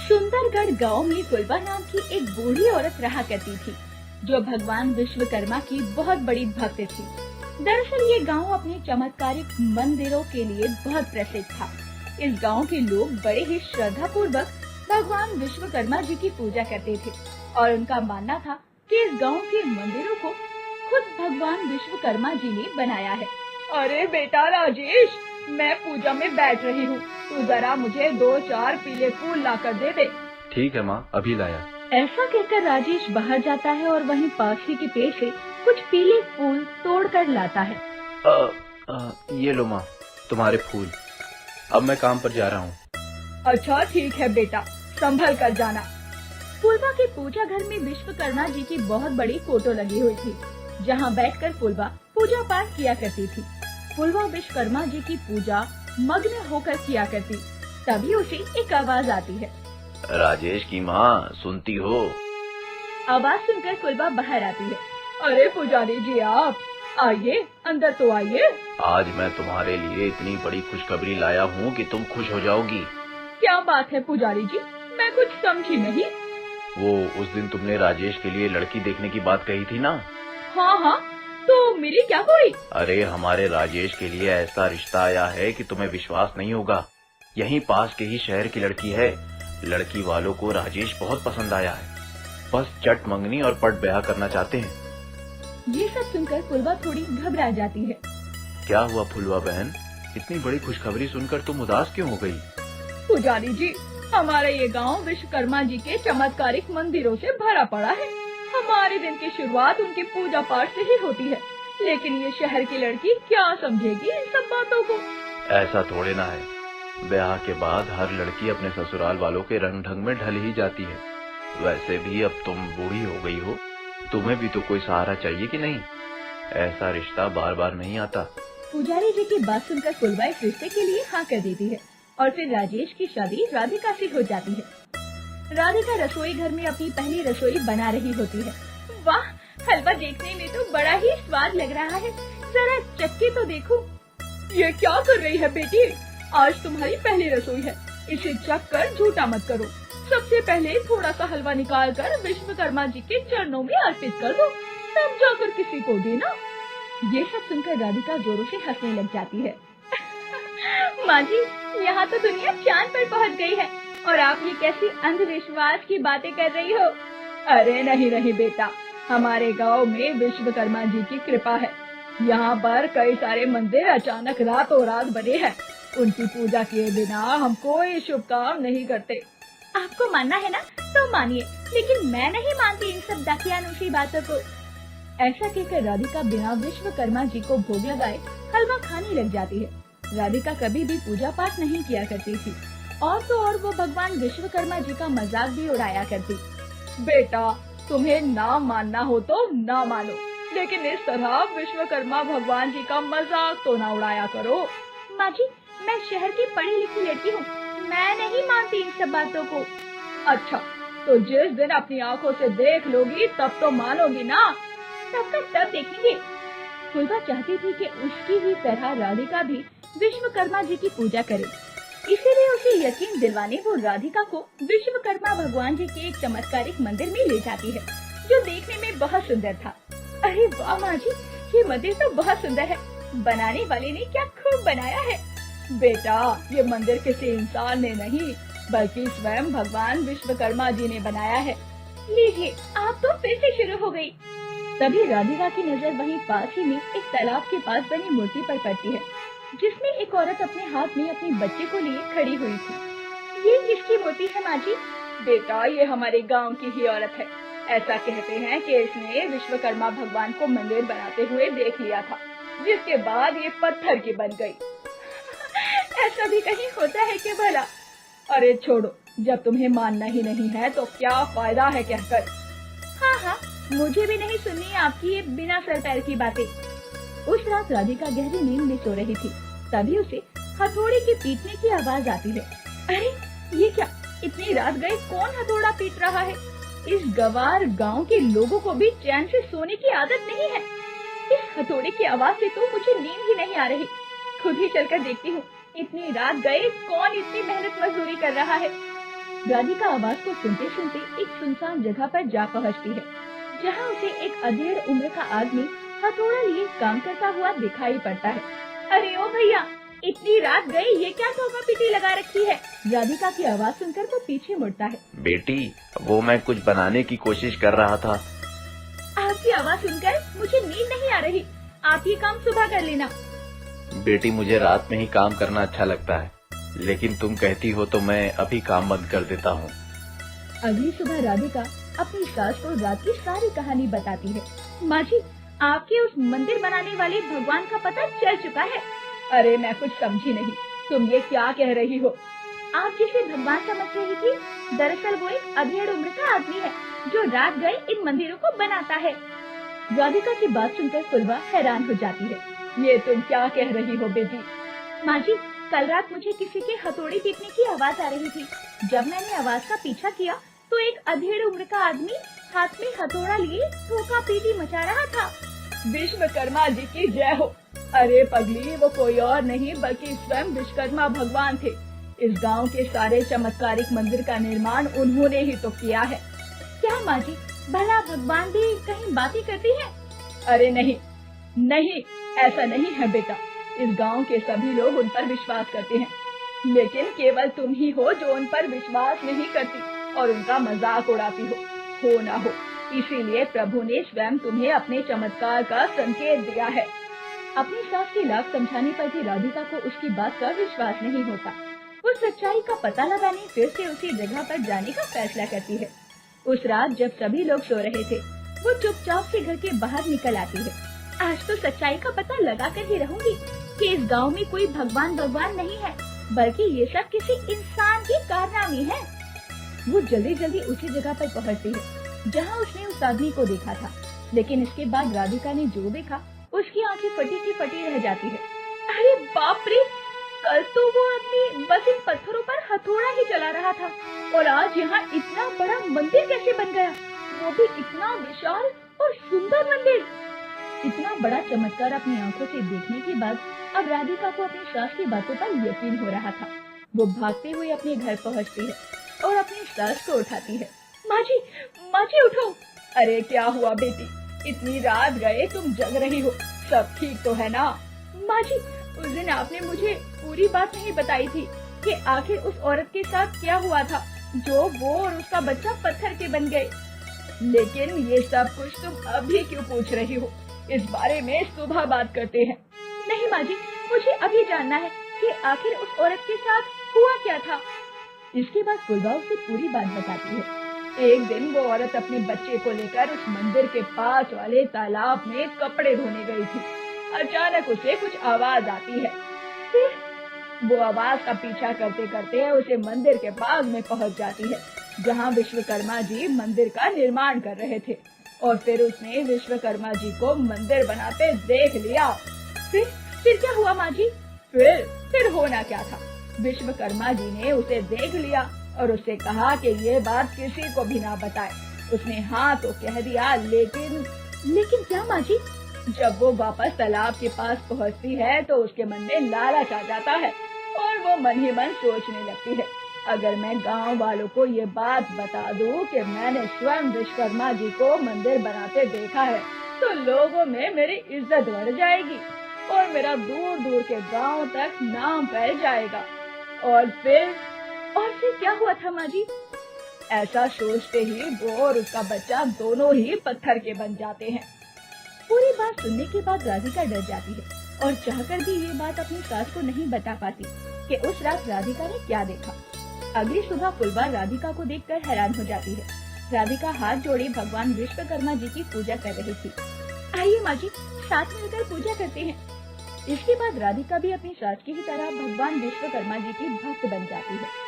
सुंदरगढ़ गांव में फुलवा नाम की एक बूढ़ी औरत रहा करती थी, जो भगवान विश्वकर्मा की बहुत बड़ी भक्त थी। दरअसल ये गांव अपने चमत्कारिक मंदिरों के लिए बहुत प्रसिद्ध था। इस गांव के लोग बड़े ही श्रद्धा पूर्वक भगवान विश्वकर्मा जी की पूजा करते थे और उनका मानना था कि इस गांव के मंदिरों को खुद भगवान विश्वकर्मा जी ने बनाया है। अरे बेटा राजेश, मैं पूजा में बैठ रही हूँ, तू जरा मुझे 2-4 पीले फूल ला कर दे दे। ठीक है माँ, अभी लाया। ऐसा कहकर राजेश बाहर जाता है और वहीं पास ही के पेड़ से कुछ पीले फूल तोड़ कर लाता है। ये लो माँ, तुम्हारे फूल। अब मैं काम पर जा रहा हूँ। अच्छा ठीक है बेटा, संभल कर जाना। फुलवा के पूजा घर में विश्वकर्मा जी की बहुत बड़ी फोटो लगी हुई थी, जहाँ बैठकर फुलवा पूजा पाठ किया करती थी। फुलवा विश्वकर्मा जी की पूजा मग्न होकर किया करती, तभी उसे एक आवाज आती है। राजेश की माँ, सुनती हो? आवाज सुनकर फुलवा बाहर आती है। अरे पुजारी जी, आप आइए, अंदर तो आइए। आज मैं तुम्हारे लिए इतनी बड़ी खुशखबरी लाया हूँ कि तुम खुश हो जाओगी। क्या बात है पुजारी जी, मैं कुछ समझी नहीं। वो उस दिन तुमने राजेश के लिए लड़की देखने की बात कही थी ना? हाँ हाँ, तो मेरी क्या हुई? अरे हमारे राजेश के लिए ऐसा रिश्ता आया है कि तुम्हें विश्वास नहीं होगा। यहीं पास के ही शहर की लड़की है। लड़की वालों को राजेश बहुत पसंद आया है, बस चट मंगनी और पट ब्याह करना चाहते हैं। ये सब सुनकर फुलवा थोड़ी घबरा जाती है। क्या हुआ फुलवा बहन, इतनी बड़ी खुशखबरी सुनकर तुम उदास क्यों हो गई? पुजारी जी, हमारा ये गांव विश्वकर्मा जी के चमत्कारिक मंदिरों से भरा पड़ा है। हमारे दिन की शुरुआत उनकी पूजा पाठ से ही होती है, लेकिन ये शहर की लड़की क्या समझेगी इन सब बातों को? ऐसा थोड़े ना है, ब्याह के बाद हर लड़की अपने ससुराल वालों के रंग ढंग में ढल ही जाती है। वैसे भी अब तुम बूढ़ी हो गई हो, तुम्हें भी तो कोई सहारा चाहिए कि नहीं? ऐसा रिश्ता बार बार नहीं आता। पुजारी जी की बात सुनकर फुलवा इस रिश्ते के लिए हाँ कर देती है और फिर राजेश की शादी राधिका से हो जाती है। राधिका रसोई घर में अपनी पहली रसोई बना रही होती है। वाह, हलवा देखने में तो बड़ा ही स्वाद लग रहा है, जरा चक्के तो देखो। ये क्या कर रही है बेटी? आज तुम्हारी पहली रसोई है, इसे चख कर झूठा मत करो। सबसे पहले थोड़ा सा हलवा निकाल कर विश्वकर्मा जी के चरणों में अर्पित कर दो, तब जाकर किसी को देना। ये सब सुनकर राधिका जोरों से हंसने लग जाती है। माँ जी, यहाँ तो दुनिया चांद पर पहुँच गई है और आप ये कैसी अंधविश्वास की बातें कर रही हो? अरे नहीं नहीं बेटा, हमारे गांव में विश्वकर्मा जी की कृपा है। यहाँ पर कई सारे मंदिर अचानक रातों रात बने हैं। उनकी पूजा किए बिना हम कोई शुभ काम नहीं करते। आपको मानना है ना तो मानिए, लेकिन मैं नहीं मानती इन सब दाकियानूशी बातों को। ऐसा कहकर राधिका बिना विश्वकर्मा जी को भोग लगाए हलवा खाने लग जाती है। राधिका कभी भी पूजा पाठ नहीं किया करती थी और तो और वो भगवान विश्वकर्मा जी का मजाक भी उड़ाया करती। बेटा, तुम्हें ना मानना हो तो ना मानो, लेकिन इस तरह विश्वकर्मा भगवान जी का मजाक तो ना उड़ाया करो। माँ जी, मैं शहर की पढ़ी लिखी लड़की हूँ, मैं नहीं मानती इन सब बातों को। अच्छा, तो जिस दिन अपनी आँखों से देख लोगी तब तो मानोगी ना? तब का तब देखेंगे। फुलवा चाहती थी कि उसकी ही तरह राधिका भी विश्वकर्मा जी की पूजा करे, इसीलिए उसे यकीन दिलवाने वो राधिका को विश्वकर्मा भगवान जी के एक चमत्कारिक मंदिर में ले जाती है, जो देखने में बहुत सुंदर था। अरे वाह माँ जी, ये मंदिर तो बहुत सुंदर है, बनाने वाले ने क्या खूब बनाया है। बेटा, ये मंदिर किसी इंसान ने नहीं बल्कि स्वयं भगवान विश्वकर्मा जी ने बनाया है। लीजिए, आप तो फिर से शुरू हो गई। तभी राधिका की नजर वहीं पास ही में एक तालाब के पास बनी मूर्ति पर पड़ती है, जिसमें एक औरत अपने हाथ में अपने बच्चे को लिए खड़ी हुई थी। ये किसकी मूर्ति है माँ जी? बेटा, ये हमारे गांव की ही औरत है। ऐसा कहते हैं कि इसने विश्वकर्मा भगवान को मंदिर बनाते हुए देख लिया था, जिसके बाद ये पत्थर की बन गई। ऐसा भी कहीं होता है कि भला? अरे छोड़ो, जब तुम्हें मानना ही नहीं है तो क्या फायदा है कहकर। हाँ हाँ, मुझे भी नहीं सुननी आपकी ये बिना सर पैर की बातें। उस रात राधिका गहरी नींद में सो रही थी, तभी उसे हथौड़े के पीटने की आवाज आती है। अरे ये क्या, इतनी रात गए कौन हथौड़ा पीट रहा है? इस गवार गांव के लोगों को भी चैन से सोने की आदत नहीं है। इस हथौड़े की आवाज से तो मुझे नींद ही नहीं आ रही। खुद ही चलकर देखती हूँ, इतनी रात गए कौन इतनी मेहनत मजदूरी कर रहा है। राधिका आवाज को सुनते सुनते एक सुनसान जगह पर जा पहुंचती है, जहां उसे एक अधेड़ उम्र का आदमी हथौड़ा लिए काम करता हुआ दिखाई पड़ता है। अरे ओ भैया, इतनी रात गई, ये क्या ठोका पीटी लगा रखी है? राधिका की आवाज सुनकर वो पीछे मुड़ता है। बेटी, वो मैं कुछ बनाने की कोशिश कर रहा था। आपकी आवाज सुनकर मुझे नींद नहीं आ रही, आप ये काम सुबह कर लेना। बेटी, मुझे रात में ही काम करना अच्छा लगता है, लेकिन तुम कहती हो तो मैं अभी काम बंद कर देता हूँ। अगली सुबह राधिका अपनी सास को रात की सारी कहानी बताती है। माँ जी, आपके उस मंदिर बनाने वाले भगवान का पता चल चुका है। अरे मैं कुछ समझी नहीं, तुम ये क्या कह रही हो? आप जिसे भगवान समझ रही थी, दरअसल वो एक अधेड़ उम्र का आदमी है जो रात गए इन मंदिरों को बनाता है। राधिका की बात सुनकर फुलवा हैरान हो जाती है। ये तुम क्या कह रही हो बेटी? माँ जी, कल रात मुझे किसी के हथौड़े पीटने की आवाज आ रही थी। जब मैंने आवाज का पीछा किया तो एक अधेड़ उम्र का आदमी हाथ में हथौड़ा लिए ठोका पीटी मचा रहा था। विश्वकर्मा जी की जय हो। अरे पगली, वो कोई और नहीं बल्कि स्वयं विश्वकर्मा भगवान थे। इस गांव के सारे चमत्कारिक मंदिर का निर्माण उन्होंने ही तो किया है। क्या माँ जी, भला भगवान भी कहीं बातें करती हैं? अरे नहीं नहीं, ऐसा नहीं है बेटा। इस गांव के सभी लोग उन पर विश्वास करते हैं, लेकिन केवल तुम ही हो जो उन पर विश्वास नहीं करती और उनका मजाक उड़ाती हो ना हो। इसीलिए प्रभु ने स्वयं तुम्हें अपने चमत्कार का संकेत दिया है। अपनी सास की लाख समझाने पर भी राधिका को उसकी बात का विश्वास नहीं होता। वो सच्चाई का पता लगाने फिर से उसी जगह पर जाने का फैसला करती है। उस रात जब सभी लोग सो रहे थे, वो चुपचाप से घर के बाहर निकल आती है। आज तो सच्चाई का पता लगा कर ही रहूंगी कि इस गांव में कोई भगवान नहीं है, बल्कि ये सब किसी इंसान की कारनामी है। वो जल्दी जल्दी उसी जगह पर पहुंचती है जहां उसने उस आदमी को देखा था, लेकिन इसके बाद राधिका ने जो देखा उसकी आंखें फटी की फटी रह जाती है। अरे बाप रे, कल तो वो आदमी बस इन पत्थरों पर हथौड़ा ही चला रहा था और आज यहाँ इतना बड़ा मंदिर कैसे बन गया, वो भी इतना विशाल और सुंदर मंदिर। इतना बड़ा चमत्कार अपनी आंखों से देखने के बाद अब राधिका को अपनी सास की बातों पर यकीन हो रहा था। वो भागते हुए अपने घर पहुँचती है और अपनी सास को उठाती है। माँ जी उठो। अरे क्या हुआ बेटी, इतनी रात गए तुम जग रही हो, सब ठीक तो है ना? माँ जी, उस दिन आपने मुझे पूरी बात नहीं बताई थी कि आखिर उस औरत के साथ क्या हुआ था जो वो और उसका बच्चा पत्थर के बन गए। लेकिन ये सब कुछ तुम अभी क्यों पूछ रही हो? इस बारे में सुबह बात करते हैं। नहीं माँ जी, मुझे अभी जानना है कि आखिर उस औरत के साथ हुआ क्या था। इसके बाद फुलवा उसे पूरी बात बताती है। एक दिन वो औरत अपने बच्चे को लेकर उस मंदिर के पास वाले तालाब में कपड़े धोने गई थी। अचानक उसे कुछ आवाज आती है। फिर वो आवाज का पीछा करते करते उसे मंदिर के पास में पहुंच जाती है, जहां विश्वकर्मा जी मंदिर का निर्माण कर रहे थे। और फिर उसने विश्वकर्मा जी को मंदिर बनाते देख लिया। फिर क्या हुआ माँ जी? फिर होना क्या था, विश्वकर्मा जी ने उसे देख लिया और उससे कहा कि ये बात किसी को भी ना बताए। उसने हाँ तो कह दिया, लेकिन क्या माँ जी? जब वो वापस तालाब के पास पहुँचती है तो उसके मन में लालच आ जाता है और वो मन ही मन सोचने लगती है, अगर मैं गांव वालों को ये बात बता दूं कि मैंने स्वयं विश्वकर्मा जी को मंदिर बनाते देखा है तो लोगों में मेरी इज्जत बढ़ जाएगी और मेरा दूर दूर के गांव तक नाम फैल जाएगा। और फिर क्या हुआ था माँ जी? ऐसा सोचते ही वो और उसका बच्चा दोनों ही पत्थर के बन जाते हैं। पूरी बात सुनने के बाद राधिका डर जाती है और चाहकर भी ये बात अपनी सास को नहीं बता पाती कि उस रात राधिका ने क्या देखा। अगली सुबह फुलवा राधिका को देखकर हैरान हो जाती है। राधिका हाथ जोड़े भगवान विश्वकर्मा जी की पूजा कर रही थी। आइए माँ जी, साथ मिलकर पूजा करते हैं। इसके बाद राधिका भी अपनी सास की ही तरह भगवान विश्वकर्मा जी की भक्त बन जाती है।